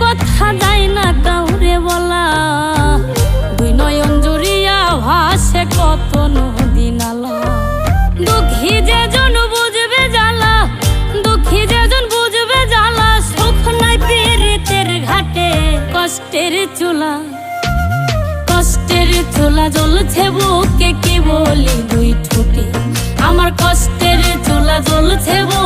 কথা যায় না কাউরে বলা, দুই নয়ন জুড়িয়া ভাসে কত নদী নালা। দুঃখী যেজন বুঝবে জ্বালা, দুঃখী যেজন বুঝবে জ্বালা, সুখ নাই পীড়িতের ঘাটে। কষ্টের চুলা, কষ্টের চুলা জ্বলছে বুকে, কি বলি দুই ঠোঁটে। আমার কষ্টের চুলা জ্বলছে বুকে,